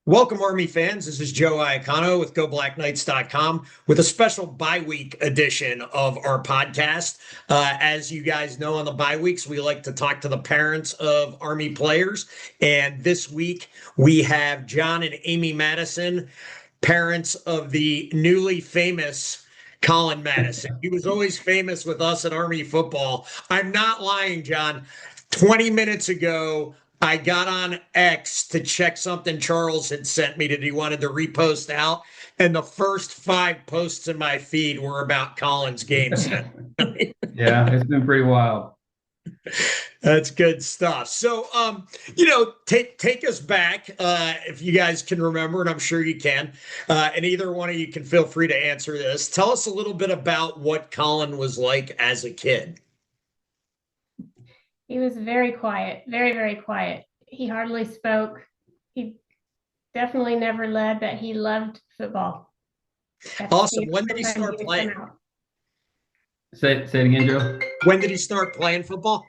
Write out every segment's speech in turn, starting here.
Welcome, Army fans. This is Joe Iacano with GoBlackKnights.com with a special bye week edition of our podcast. As you guys know, on the bye weeks, we like to talk to the parents of Army players. And this week, we have John and Amy Matteson, parents of the newly famous Collin Matteson. He was always famous with us at Army football. I'm not lying, John. 20 minutes ago, I got on X to check something Charles had sent me that he wanted to repost out. And the first five posts in my feed were about Collins games. Yeah, it's been pretty wild. That's good stuff. So, take us back if you guys can remember, and I'm sure you can. And either one of you can feel free to answer this. Tell us a little bit about what Collin was like as a kid. He was very quiet, very, very quiet. He hardly spoke. He definitely never led, but he loved football. Awesome. When did he start playing? Say it again, Joe. When did he start playing football?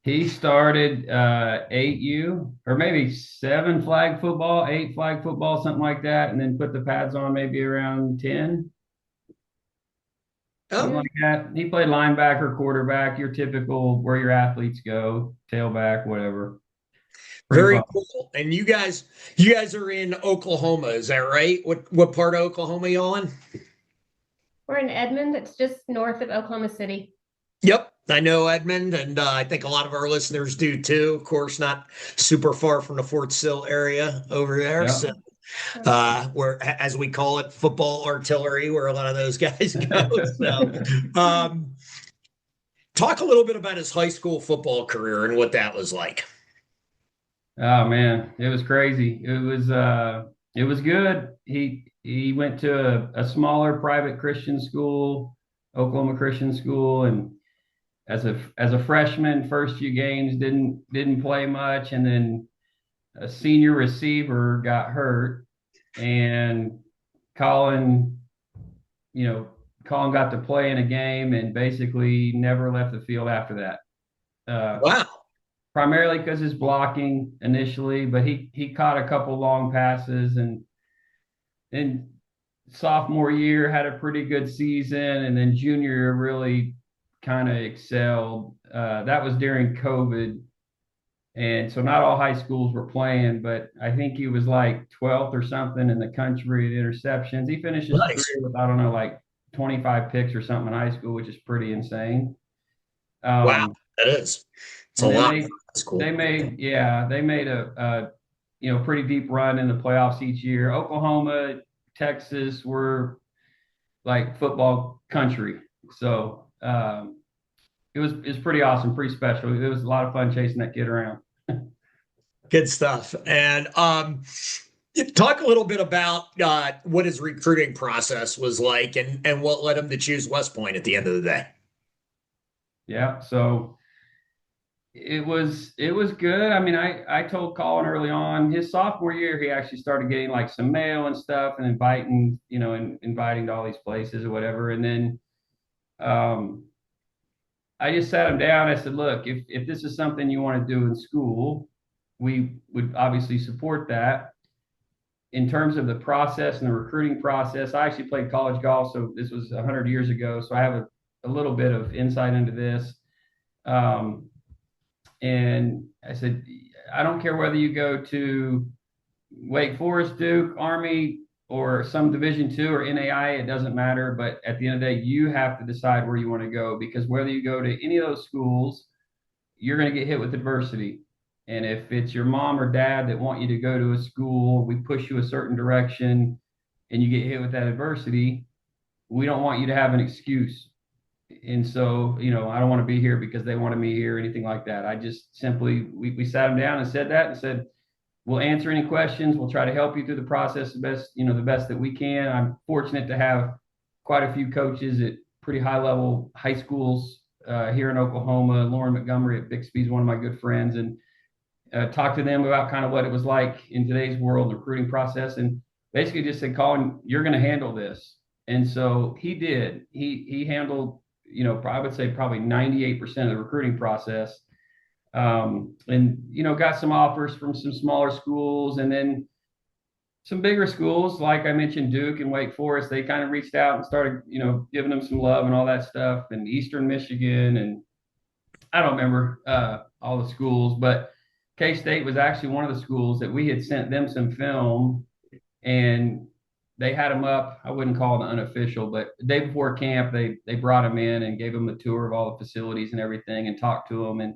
He started 8U or maybe 7 flag football, 8 flag football, something like that, and then put the pads on maybe around 10. Something like that. He played linebacker, quarterback, your typical where your athletes go, tailback, whatever. Very cool. And you guys are in Oklahoma, is that right? What part of Oklahoma y'all in? We're in Edmond. It's just north of Oklahoma City. Yep, I know Edmond, and I think a lot of our listeners do too. Of course, not super far from the Fort Sill area over there. Yep. So where, as we call it, football artillery, where a lot of those guys go. So, talk a little bit about his high school football career and what that was like. Oh man, it was crazy. It was good. He went to a smaller private Christian school, Oklahoma Christian school, and as a freshman, first few games didn't play much, and then a senior receiver got hurt, and Collin got to play in a game and basically never left the field after that. Wow. Primarily because his blocking initially, but he caught a couple long passes, and then sophomore year had a pretty good season, and then junior year really kind of excelled. That was during COVID. And so not all high schools were playing, but I think he was like 12th or something in the country at interceptions. He finished his career with, I don't know, like 25 picks or something in high school, which is pretty insane. Wow, that is. It's a lot. They made a pretty deep run in the playoffs each year. Oklahoma, Texas were like football country. So it was pretty awesome, pretty special. It was a lot of fun chasing that kid around. Good stuff. And talk a little bit about what his recruiting process was like and what led him to choose West Point at the end of the day. Yeah, so it was good. I mean, I told Collin early on his sophomore year, he actually started getting like some mail and stuff and inviting to all these places or whatever. And then I just sat him down. I said, look, if this is something you want to do in school, we would obviously support that. In terms of the process and the recruiting process, I actually played college golf, so this was 100 years ago. So I have a little bit of insight into this. And I said, I don't care whether you go to Wake Forest, Duke, Army, or some Division II or NAI, it doesn't matter. But at the end of the day, you have to decide where you want to go, because whether you go to any of those schools, you're going to get hit with adversity. And if it's your mom or dad that want you to go to a school, we push you a certain direction and you get hit with that adversity, we don't want you to have an excuse. And so, I don't want to be here because they wanted me here or anything like that. I just simply, we sat them down and said that and said, we'll answer any questions. We'll try to help you through the process the best that we can. I'm fortunate to have quite a few coaches at pretty high level high schools here in Oklahoma. Lauren Montgomery at Bixby is one of my good friends, and talked to them about kind of what it was like in today's world, the recruiting process, and basically just said, Collin, you're going to handle this. And so he did. He handled, I would say probably 98% of the recruiting process. And, got some offers from some smaller schools, and then some bigger schools, like I mentioned, Duke and Wake Forest. They kind of reached out and started, giving them some love and all that stuff. And Eastern Michigan, and I don't remember all the schools, but K-State was actually one of the schools that we had sent them some film, and they had them up. I wouldn't call it unofficial, but the day before camp, they brought them in and gave them a tour of all the facilities and everything, and talked to them. And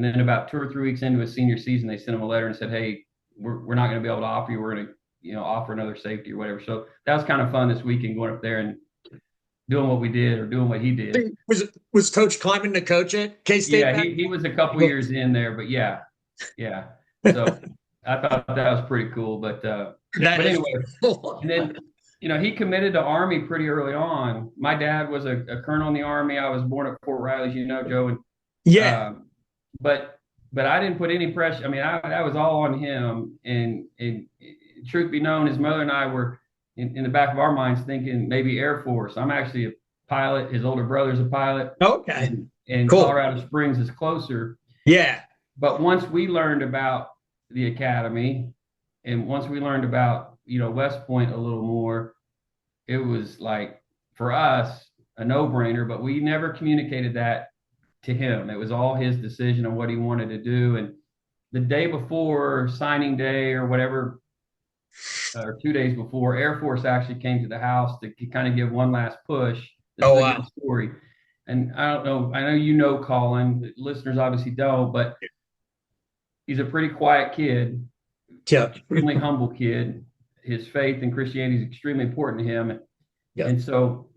then about 2 or 3 weeks into his senior season, they sent him a letter and said, "Hey, we're not going to be able to offer you. We're going to, offer another safety or whatever." So that was kind of fun this weekend, going up there and doing what we did, or doing what he did. Was Coach Kleiman the coach at K-State? Yeah, he was a couple years in there, but yeah. So I thought that was pretty cool. But anyway, cool. And then, he committed to Army pretty early on. My dad was a colonel in the Army. I was born at Fort Riley, Joe. And yeah. But I didn't put any pressure. I mean, that was all on him. And truth be known, his mother and I were in the back of our minds thinking maybe Air Force. I'm actually a pilot. His older brother's a pilot. Okay. And cool. Colorado Springs is closer. Yeah. But once we learned about the academy, and once we learned about, West Point a little more, it was like, for us, a no-brainer. But we never communicated that to him. It was all his decision on what he wanted to do. And the day before signing day or whatever, or 2 days before, Air Force actually came to the house to kind of give one last push. This is a good story. And I don't know, I know Collin, the listeners obviously don't, but he's a pretty quiet kid, extremely humble kid. His faith in Christianity is extremely important to him. Yeah. And so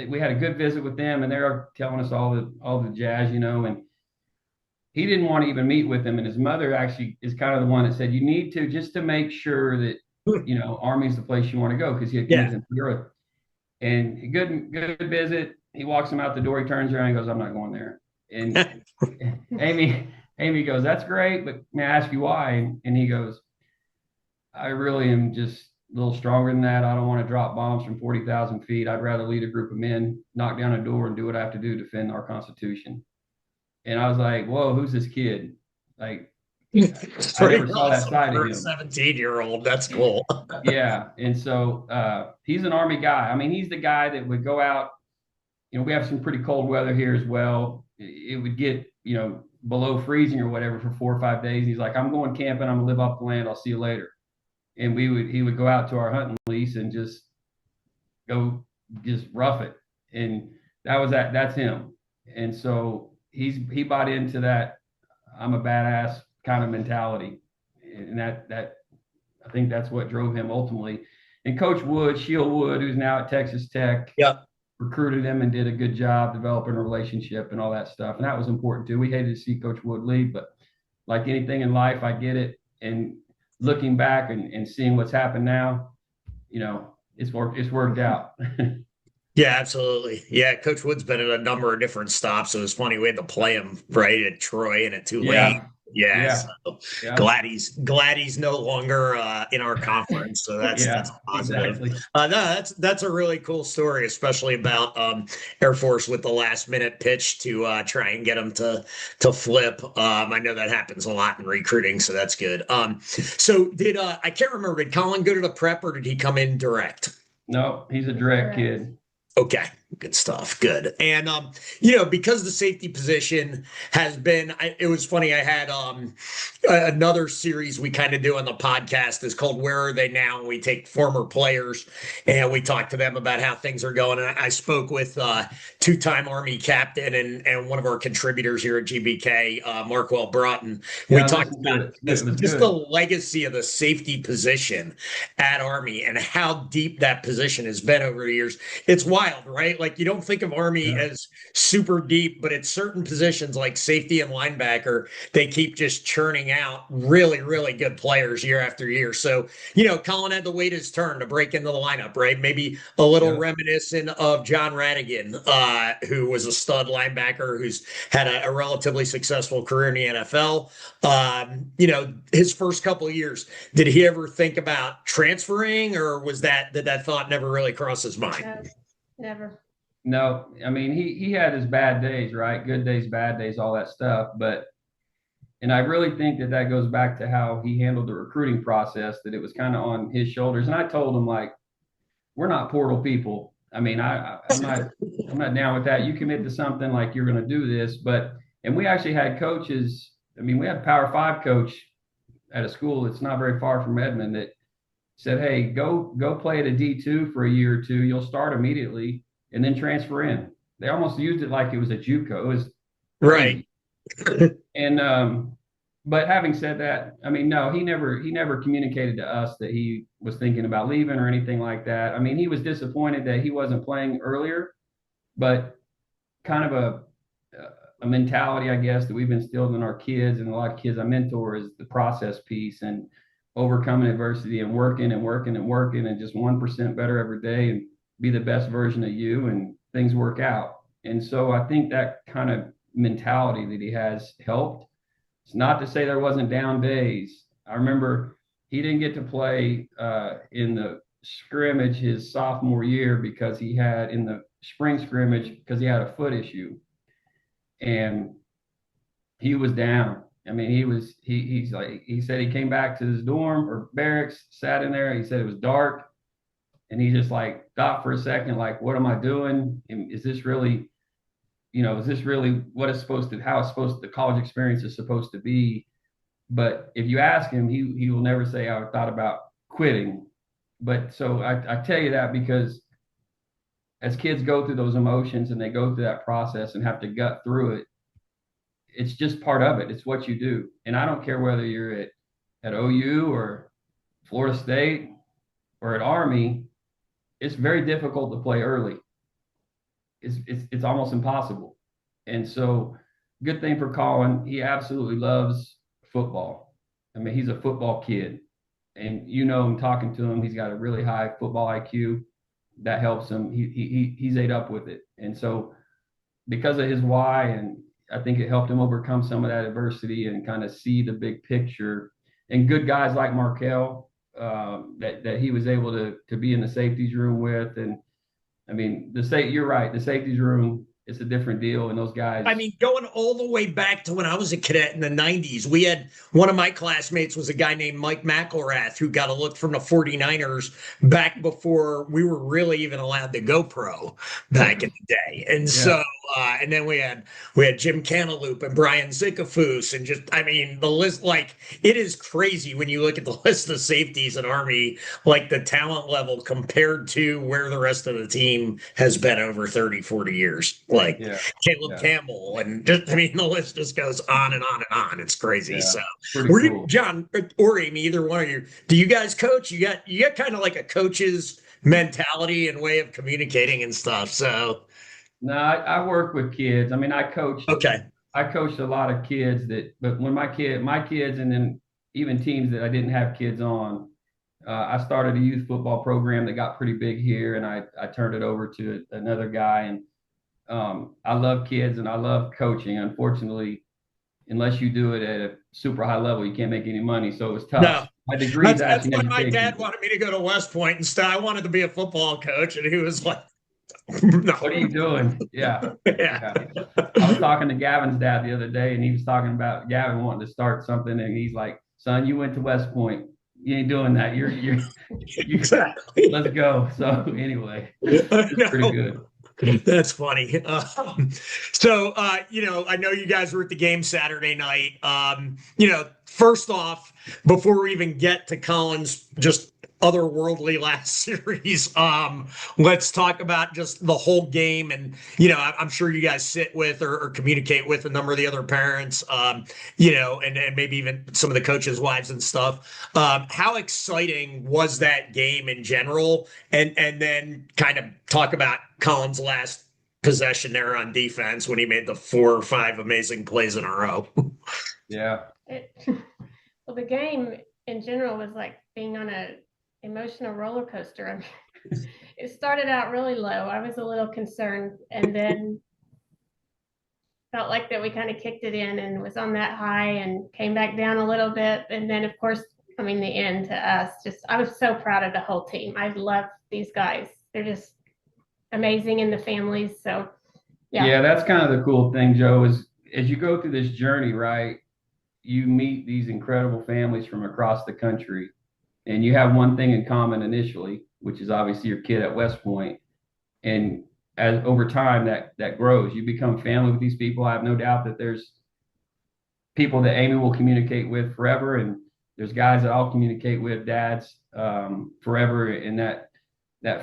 we had a good visit with them, and they're telling us all the jazz, and he didn't want to even meet with him. And his mother actually is kind of the one that said, "You need to, just to make sure that, Army's the place you want to go," because he had kids in Europe. And good visit. He walks him out the door. He turns around and goes, "I'm not going there." And Amy goes, "That's great, but may I ask you why?" And he goes, "I really am just a little stronger than that. I don't want to drop bombs from 40,000 feet. I'd rather lead a group of men, knock down a door, and do what I have to do to defend our Constitution." And I was like, "Whoa, who's this kid?" Like, I never saw that side of him. 17-year-old, that's cool. Yeah. And so he's an Army guy. I mean, he's the guy that would go out. We have some pretty cold weather here as well. It would get, below freezing or whatever for 4 or 5 days. He's like, "I'm going camping. I'm gonna live off the land. I'll see you later." And he would go out to our hunting lease and just rough it. And that's him. And so he bought into that "I'm a badass" kind of mentality. And that I think that's what drove him ultimately. And Coach Shield Wood, who's now at Texas Tech, recruited him and did a good job developing a relationship and all that stuff. And that was important too. We hated to see Coach Wood leave, but like anything in life, I get it. And looking back and seeing what's happened now, it's worked out. Yeah, absolutely. Yeah, Coach Wood's been at a number of different stops. It was funny, we had to play him right at Troy and at Tulane. So glad he's no longer in our conference. So that's positive. Exactly. No, that's a really cool story, especially about Air Force with the last minute pitch to try and get them to flip. I know that happens a lot in recruiting, so that's good. So did I can't remember, did Collin go to the prep or did he come in direct? No, he's a direct kid. Okay, good stuff. Good. And, because the safety position has been, it was funny. I had another series we kind of do on the podcast is called "Where Are They Now?" And we take former players and we talk to them about how things are going. And I spoke with two-time Army captain and one of our contributors here at GBK, Markwell Broughton. We talked about just the legacy of the safety position at Army and how deep that position has been over the years. It's wild, right? Like, you don't think of Army as super deep, but it's certain positions like safety and linebacker, they keep just churning out really, really good players year after year. So, Collin had to wait his turn to break into the lineup, right? Maybe a little reminiscent of John Radigan, who was a stud linebacker who's had a relatively successful career in the NFL. His first couple of years, did he ever think about transferring, or did that thought never really cross his mind? Never. No, I mean, he had his bad days, right? Good days, bad days, all that stuff. And I really think that that goes back to how he handled the recruiting process, that it was kind of on his shoulders. And I told him, like, we're not portal people. I mean, I'm not down with that. You commit to something, like, you're going to do this. And we actually had coaches. I mean, we had a Power Five coach at a school that's not very far from Edmond that said, "Hey, go play at a D2 for a year or two. You'll start immediately and then transfer in." They almost used it like it was a JUCO. It was Right. crazy. And but having said that, I mean, no, he never communicated to us that he was thinking about leaving or anything like that. I mean, he was disappointed that he wasn't playing earlier, but kind of a mentality, I guess, that we've instilled in our kids, and a lot of kids I mentor, is the process piece and overcoming adversity and working and working and working and just 1% better every day and be the best version of you, and things work out. And so I think that kind of mentality that he has helped. It's not to say there wasn't down days. I remember he didn't get to play in the scrimmage his sophomore year because he had, in the spring scrimmage, because he had a foot issue, and he was down. I mean, he's like, he said he came back to his dorm or barracks, sat in there. He said it was dark, and he just, like, thought for a second, like, what am I doing? Is this really, is this really what it's supposed to, how it's supposed to, the college experience is supposed to be? But if you ask him, he will never say, I thought about quitting. But so I tell you that because as kids go through those emotions and they go through that process and have to gut through it, it's just part of it. It's what you do. And I don't care whether you're at OU or Florida State or at Army, it's very difficult to play early. It's almost impossible. And so, good thing for Collin, he absolutely loves football. I mean, he's a football kid. And I'm talking to him, he's got a really high football IQ. That helps him. He's ate up with it. And so, because of his why, and I think it helped him overcome some of that adversity and kind of see the big picture. And good guys like Markel, that he was able to be in the safeties room with. And I mean, you're right. The safeties room, it's a different deal. And those guys. I mean, going all the way back to when I was a cadet in the 90s, we had one of my classmates was a guy named Mike McElrath who got a look from the 49ers back before we were really even allowed to go pro back in the day. And so, and then we had Jim Cantaloupe and Brian Zickafoose, and just, I mean, the list, like, it is crazy when you look at the list of safeties in Army, like the talent level compared to where the rest of the team has been over 30, 40 years. Like, Caleb Campbell, and just, I mean, the list just goes on and on and on. It's crazy. So, were you, John or Amy, either one of you, do you guys coach? You got kind of like a coach's mentality and way of communicating and stuff. So, no, I work with kids. I mean, I coached a lot of kids but when my kids, and then even teams that I didn't have kids on, I started a youth football program that got pretty big here, and I turned it over to another guy. And I love kids and I love coaching. Unfortunately, unless you do it at a super high level, you can't make any money. So it was tough. No. My degree is that's actually why my dad wanted me to go to West Point instead. I wanted to be a football coach, and he was like, no. What are you doing? Yeah. I was talking to Gavin's dad the other day, and he was talking about Gavin wanting to start something, and he's like, son, you went to West Point. You ain't doing that. You're exactly. Let's go. So anyway, it's pretty good. That's funny. So, I know you guys were at the game Saturday night. First off, before we even get to Collin's just otherworldly last series, let's talk about just the whole game. And, I'm sure you guys sit with or communicate with a number of the other parents, and maybe even some of the coaches' wives and stuff. How exciting was that game in general? And then kind of talk about Collin's last possession there on defense when he made the 4 or 5 amazing plays in a row. Yeah. Well, the game in general was like being on a emotional roller coaster. I mean, it started out really low. I was a little concerned, and then felt like that we kind of kicked it in and was on that high and came back down a little bit. And then, of course, the end to us, I was so proud of the whole team. I love these guys. They're just amazing in the families. So yeah, that's kind of the cool thing, Joe, is as you go through this journey, right, you meet these incredible families from across the country, and you have one thing in common initially, which is obviously your kid at West Point. And as over time that grows, you become family with these people. I have no doubt that there's people that Amy will communicate with forever, and there's guys that I'll communicate with, dads, forever. And that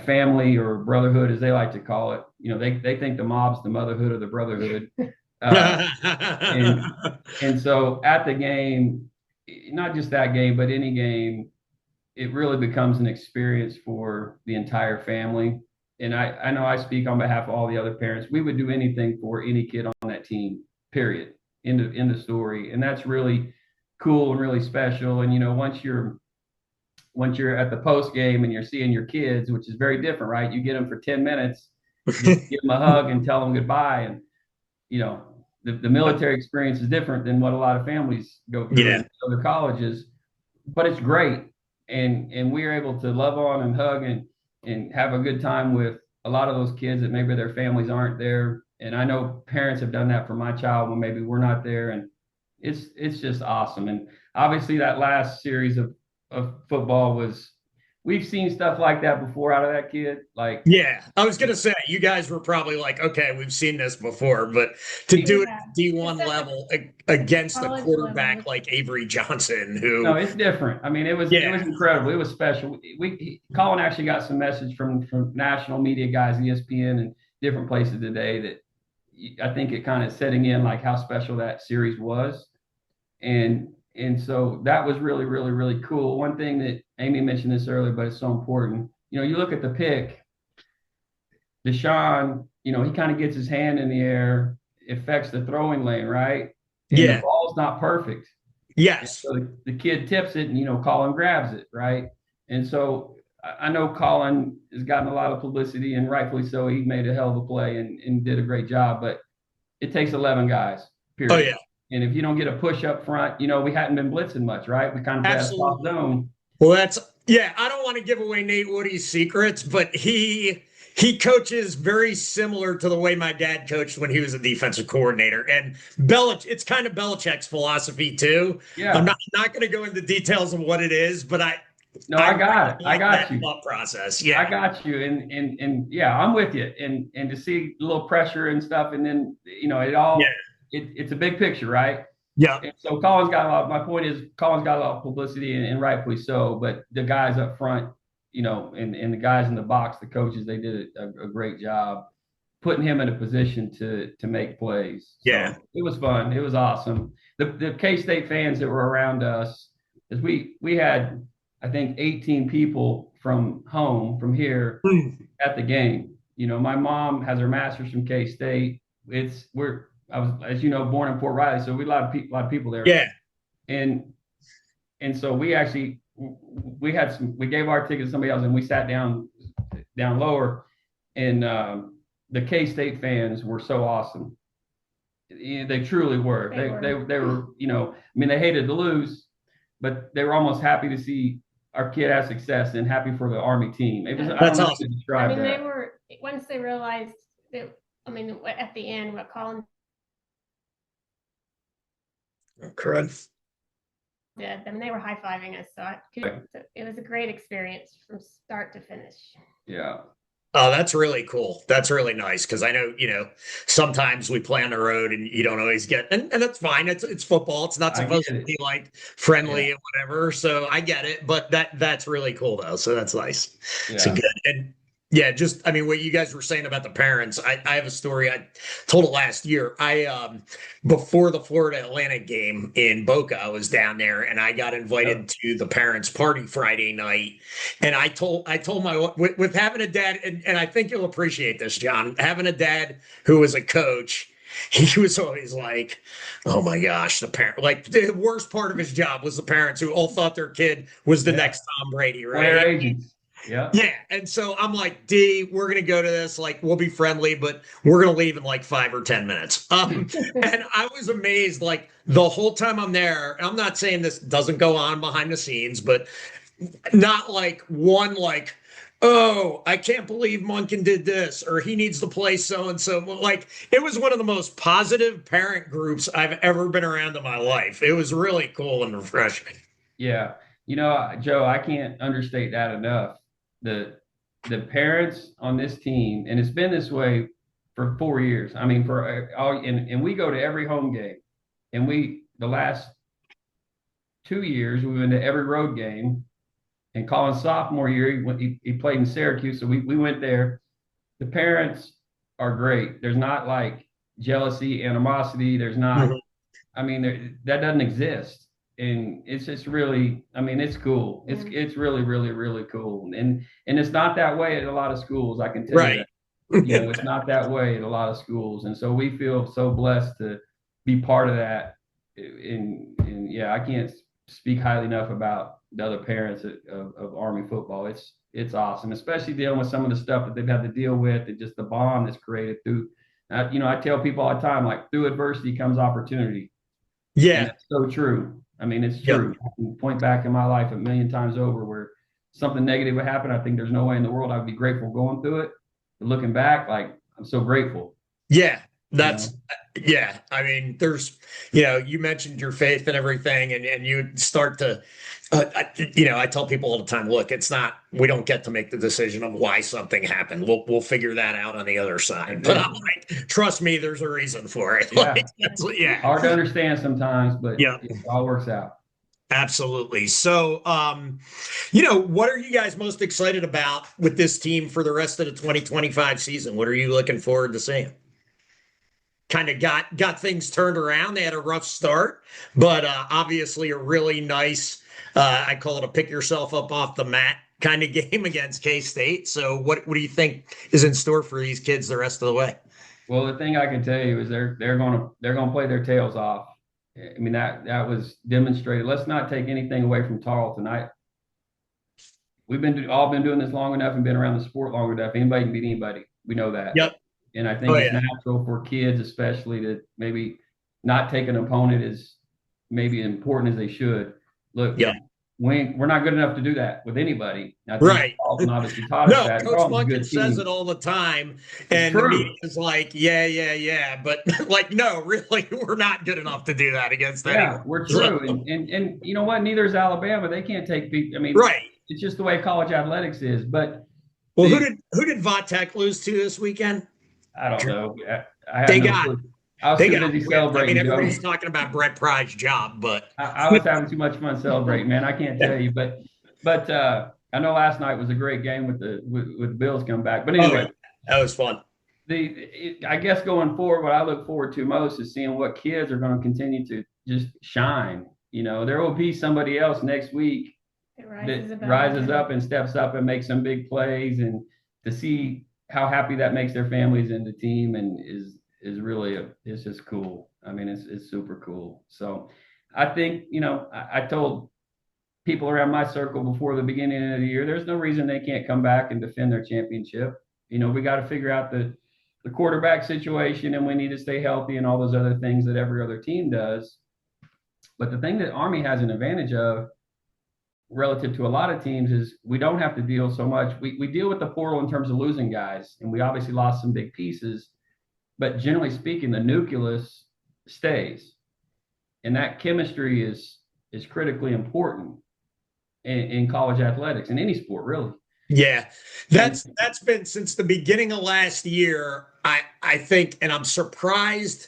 family or brotherhood, as they like to call it, they think the mob's the motherhood or the brotherhood. And so at the game, not just that game, but any game, it really becomes an experience for the entire family. And I know I speak on behalf of all the other parents. We would do anything for any kid on that team, period. In the story. And that's really cool and really special. And once you're at the post game and you're seeing your kids, which is very different, right? You get them for 10 minutes, just give them a hug and tell them goodbye. And the military experience is different than what a lot of families go through in other colleges, but it's great. And we are able to love on and hug and have a good time with a lot of those kids that maybe their families aren't there. And I know parents have done that for my child when maybe we're not there. And it's just awesome. And obviously that last series of football we've seen stuff like that before out of that kid. Like, yeah, I was gonna say you guys were probably like, okay, we've seen this before, but to do it at D1 level against a quarterback level like Avery Johnson, who no, it's different. I mean, it was incredible. It was special. Collin actually got some message from national media guys, ESPN and different places today that I think it kind of setting in like how special that series was. And so that was really, really, really cool. One thing that Amy mentioned this earlier, but it's so important. You look at the pick, Deshaun, he kind of gets his hand in the air, affects the throwing lane, right? And the ball's not perfect. Yes. So the kid tips it and, Collin grabs it, right? And so I know Collin has gotten a lot of publicity, and rightfully so. He made a hell of a play and did a great job, but it takes 11 guys, period. Oh, yeah. And if you don't get a push up front, we hadn't been blitzing much, right? We kind of had a soft zone. Well, I don't want to give away Nate Woody's secrets, but he coaches very similar to the way my dad coached when he was a defensive coordinator. And it's kind of Belichick's philosophy too. Yeah. I'm not going to go into details of what it is, but I got it. I got you. Thought process. Yeah. I got you. And yeah, I'm with you. And to see a little pressure and stuff, and then it all it's a big picture, right? Yeah. And so Collin's got my point is Collin's got a lot of publicity and rightfully so, but the guys up front, and the guys in the box, the coaches, they did a great job putting him in a position to make plays. Yeah. So it was fun. It was awesome. The K-State fans that were around us, is we had, I think, 18 people from here at the game. My mom has her master's from K-State. I was, as you know, born in Port Riley, so we had a lot of people there. Yeah. And so we gave our tickets to somebody else, and we sat down lower, and the K-State fans were so awesome. They truly were. They were, they hated to lose, but they were almost happy to see our kid have success and happy for the Army team. It was, That's awesome. They were, once they realized that, at the end, what Collin correct. did, they were high-fiving us. So it was a great experience from start to finish. Yeah. Oh, that's really cool. That's really nice, because I know, sometimes we play on the road and you don't always get, and that's fine. It's football. It's not supposed to be like friendly and whatever. So I get it, but that's really cool though. So that's nice. Yeah. So good. And what you guys were saying about the parents, I have a story I told it last year. Before the Florida Atlantic game in Boca, I was down there and I got invited to the parents' party Friday night. And I told with having a dad, and I think you'll appreciate this, John, having a dad who was a coach, he was always like, oh my gosh, the parent, like the worst part of his job was the parents who all thought their kid was the next Tom Brady, right? Player agents. Yeah. Yeah. And so I'm like, D, we're going to go to this. Like, we'll be friendly, but we're going to leave in like 5 or 10 minutes. And I was amazed, like the whole time I'm there, and I'm not saying this doesn't go on behind the scenes, but not like one, like, oh, I can't believe Munkin did this, or he needs to play so and so. Like, it was one of the most positive parent groups I've ever been around in my life. It was really cool and refreshing. Yeah. Joe, I can't understate that enough. The the parents on this team, and it's been this way for 4 years. I mean, for all, and we go to every home game, and the last 2 years we went to every road game. And Collin's sophomore year, he played in Syracuse, so we went there. The parents are great. There's not like jealousy, animosity. There's not. Mhm. I mean, that doesn't exist, and it's just really. I mean, it's cool. It's really really really cool, and it's not that way at a lot of schools. I can tell you Right. that. It's not that way at a lot of schools, and so we feel so blessed to be part of that. And yeah, I can't speak highly enough about the other parents of Army football. It's awesome, especially dealing with some of the stuff that they've had to deal with, and just the bond that's created through. I tell people all the time, like through adversity comes opportunity, and Yeah. that's so true. I mean, it's Yep. true. I can point back in my life a million times over where something negative would happen. I think there's no way in the world I'd be grateful going through it. But looking back, like I'm so grateful. Yeah. You know, That's, yeah. I mean, you mentioned your faith and everything, and you start to, I tell people all the time, look, we don't get to make the decision of why something happened. We'll figure that out on the other side. that's But it. I'm like, trust me, there's a reason for it. Yeah, Like, yeah. hard to understand sometimes, but Yeah. it all works out. Absolutely. So, what are you guys most excited about with this team for the rest of the 2025 season? What are you looking forward to seeing? Kind of got things turned around. They had a rough start, but obviously a really nice, I call it a pick yourself up off the mat kind of game against K-State. So, what do you think is in store for these kids the rest of the way? Well, the thing I can tell you is they're gonna play their tails off. I mean that was demonstrated. Let's not take anything away from Tarleton. All been doing this long enough and been around the sport long enough. Anybody can beat anybody. We know that. Yep. And I Oh think it's yeah. natural for kids, especially, to maybe not take an opponent as maybe important as they should. Look, Yep. we're not good enough to do that with anybody. I think Right. Tarleton obviously taught us No, that. Coach Tarleton's a Munkin good says team. it all the time, It's and the media true. is like, yeah, yeah, yeah, but like, no, really, we're not good enough to do that against anyone. Yeah, we're So, true. And you know what? Neither is Alabama. They can't take people. I mean, right. it's just the way college athletics is. But Well, who the did who did Vatek lose to this weekend? I don't know. I have They no got clue. I was they too got busy whipped. I mean, celebrating, Joe. everybody's talking about Brett Pryde's job, but I was having too much fun celebrating, man. I can't tell you, but I know last night was a great game with the Bills come back. But oh yeah, anyway, that was fun. I guess going forward, what I look forward to most is seeing what kids are going to continue to just shine. There will be somebody else next week It that above rises them. up and steps up and makes some big plays, and to see how happy that makes their families and the team, and is really it's just cool. I mean, it's super cool. So I think, I told people around my circle before the beginning of the year, there's no reason they can't come back and defend their championship. We got to figure out the quarterback situation, and we need to stay healthy and all those other things that every other team does. But the thing that Army has an advantage of relative to a lot of teams is we don't have to deal so much. We deal with the portal in terms of losing guys, and we obviously lost some big pieces, but generally speaking, the nucleus stays, and that chemistry is critically important in college athletics, in any sport, really. Yeah, And that's been since the beginning of last year. I think, and I'm surprised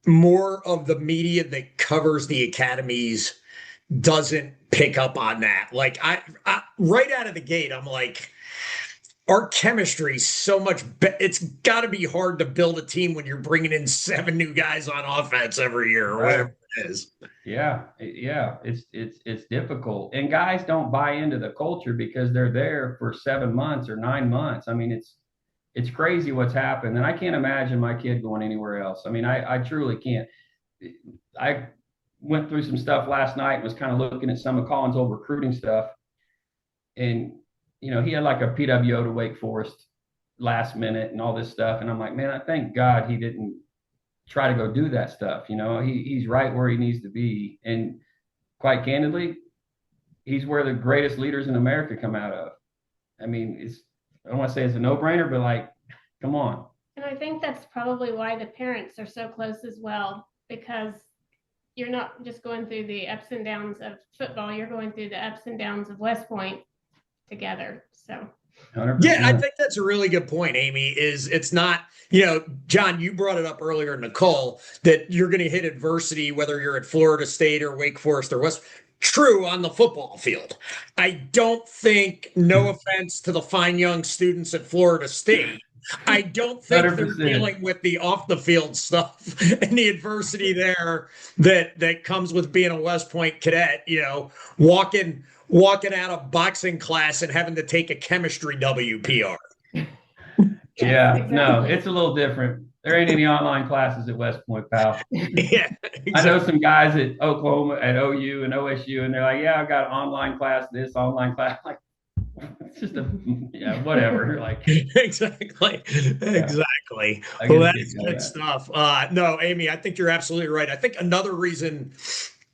more of the media that covers the academies doesn't pick up on that. Like I right out of the gate, I'm like, our chemistry is so much it's got to be hard to build a team when you're bringing in 7 new guys on offense every year or right. whatever it is. Yeah, it's difficult, and guys don't buy into the culture because they're there for 7 months or 9 months. I mean, it's crazy what's happened, and I can't imagine my kid going anywhere else. I mean, I truly can't. I went through some stuff last night and was kind of looking at some of Collin's old recruiting stuff, and he had like a PWO to Wake Forest last minute and all this stuff, and I'm like, man, I thank God he didn't try to go do that stuff. He's right where he needs to be, and quite candidly, he's where the greatest leaders in America come out of. I mean, I don't want to say it's a no-brainer, but like, come on. And I think that's probably why the parents are so close as well, because you're not just going through the ups and downs of football, you're going through the ups and downs of West Point together. So 100%. Yeah, I think that's a really good point, Amy, is it's not, John, you brought it up earlier, Nicole, that you're going to hit adversity, whether you're at Florida State or Wake Forest or West. True on the football field. I don't think, no offense to the fine young students at Florida State, I don't think 100%. they're dealing with the off the field stuff and the adversity there that comes with being a West Point cadet, walking out of boxing class and having to take a chemistry WPR. Yeah, exactly. no, it's a little different. There ain't any online classes at West Point, pal. Yeah, exactly. I know some guys at Oklahoma, at OU and OSU, and they're like, yeah, I've got an online class, this online class. Like, it's just whatever. Like, exactly. Well, that's good stuff. No, Amy, I think you're absolutely right. I think another reason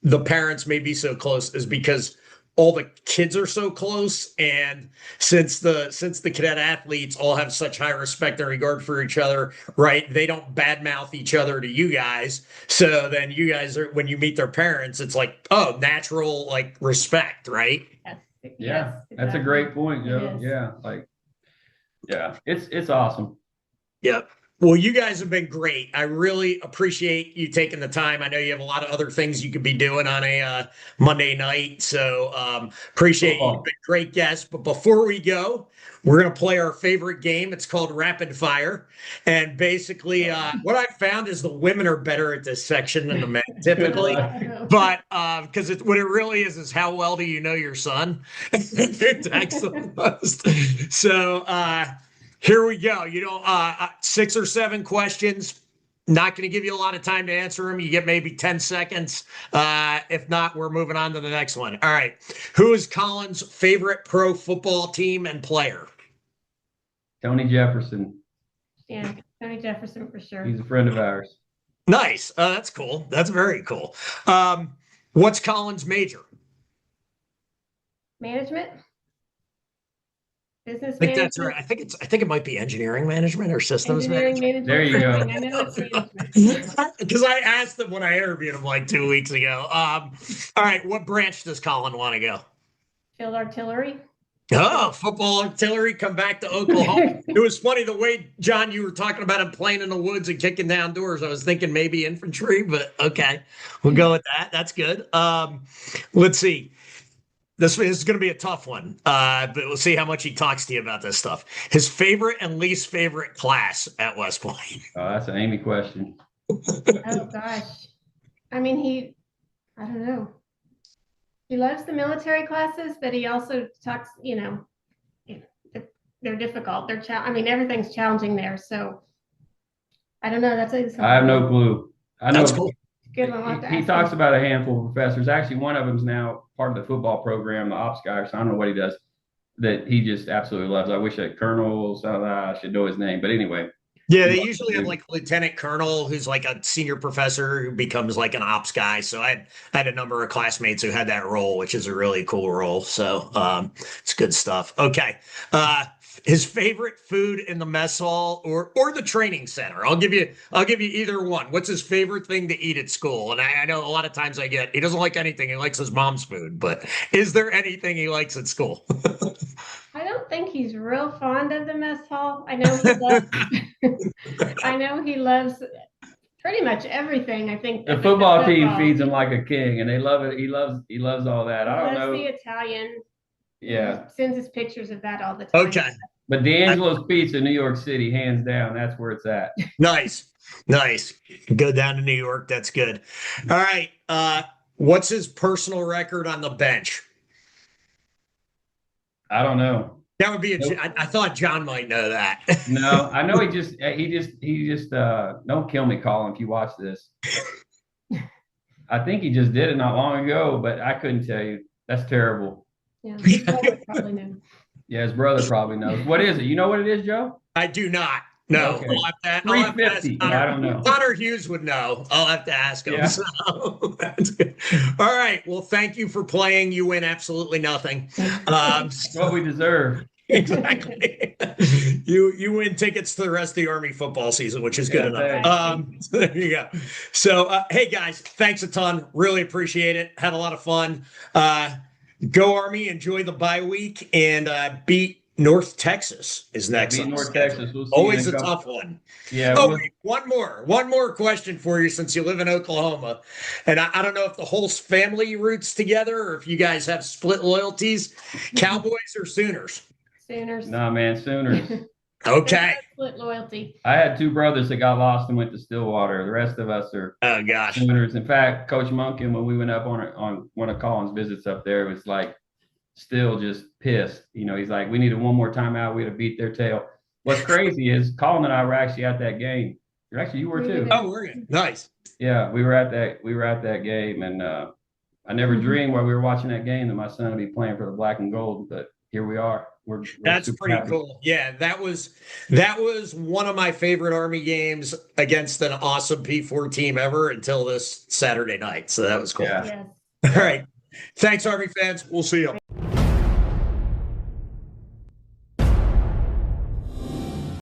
the parents may be so close is because all the kids are so close, and since the cadet athletes all have such high respect and regard for each other, right? They don't badmouth each other to you guys. So then you guys are, when you meet their parents, it's like, oh, natural, like, respect, right? Yes, yeah, yes, that's a exactly. great point, Joe. Yeah, like, yeah, it's awesome. Yep. Well, you guys have been great. I really appreciate you taking the time. I know you have a lot of other things you could be doing on a Monday night, so appreciate you. You've been great guests. But before we go, we're going to play our favorite game. It's called Rapid Fire, and basically, what I found is the women are better at this section than the men typically. But because what it really is how well do you know your son? That's the most. So. Here we go. 6 or 7 questions. Not going to give you a lot of time to answer them. You get maybe 10 seconds. If not, we're moving on to the next one. All right. Who is Collin's favorite pro football team and player? Tony Jefferson. Yeah, Tony Jefferson for sure. He's a friend of ours. Nice. That's cool. That's very cool. What's Collin's major? Management. Business I think management. that's right. I think it might be engineering management or systems management. There you go. I know it's management. Because I asked them when I interviewed him like 2 weeks ago. All right, what branch does Collin want to go? Field artillery. Oh, football artillery, come back to Oklahoma. It was funny the way, John, you were talking about him playing in the woods and kicking down doors. I was thinking maybe infantry, but okay, we'll go with that. That's good. Let's see. This is going to be a tough one, but we'll see how much he talks to you about this stuff. His favorite and least favorite class at West Point. Oh, that's an Amy question. Oh gosh, I mean I don't know. He loves the military classes, but he also talks. They're difficult. Everything's challenging there. So I don't know. I have no clue. I know. That's cool. Good one. He talks about a handful of professors. Actually, one of them's now part of the football program, the ops guy, so I don't know what he does, that he just absolutely loves. I wish that Colonel, I should know his name, but anyway. Yeah, they usually have like a lieutenant colonel who's like a senior professor who becomes like an ops guy. So I had a number of classmates who had that role, which is a really cool role. So it's good stuff. Okay. His favorite food in the mess hall or the training center. I'll give you either one. What's his favorite thing to eat at school? And I know a lot of times he doesn't like anything. He likes his mom's food, but is there anything he likes at school? I don't think he's real fond of the mess hall. I know he loves I know he loves pretty much everything. I think the football team feeds him like a king and they love it. He loves all that. I don't know. The Italian. Yeah. He sends us pictures of that all the time. Okay. But D'Angelo's Pizza, New York City, hands down, that's where it's at. Nice. Go down to New York. That's good. All right. What's his personal record on the bench? I don't know. That would be I thought John might know that. No, I know he just don't kill me, Collin, if you watch this. I think he just did it not long ago, but I couldn't tell you. That's terrible. Yeah, his brother probably knows. Yeah, his brother probably knows. What is it? You know what it is, Joe? I do not. No. Okay. I'll have to 350. I don't know. Connor Hughes would know. I'll have to ask him. Yeah. So, that's good. All right. Well, thank you for playing. You win absolutely nothing. What we deserve. Exactly. You win tickets to the rest of the Army football season, which is good enough. So there you go. So hey guys, thanks a ton. Really appreciate it. Had a lot of fun. Go Army, enjoy the bye week, and beat North Texas is next. Beat on the North schedule. Texas. We'll see Always a tough one. Yeah. Oh, wait, one more question for you, since you live in Oklahoma, and I don't know if the whole family roots together or if you guys have split loyalties. Cowboys or Sooners? Sooners. Nah, man, Sooners. Okay. Split loyalty. I had two brothers that got lost and went to Stillwater. The rest of us are Oh gosh. Sooners. In fact, Coach Monken, when we went up on one of Collin's visits up there, was like still just pissed. You know, he's like, we needed one more timeout. We had to beat their tail. What's crazy is Collin and I were actually at that game. You were too. Oh, we're good. Nice. Yeah, we were at that game, and I never dreamed while we were watching that game that my son would be playing for the black and gold. But here we are. That's pretty happy. cool. Yeah, that was one of my favorite Army games against an awesome P4 team ever until this Saturday night. So that was cool. Yeah. Yes. All right. Thanks, Army fans. We'll see you.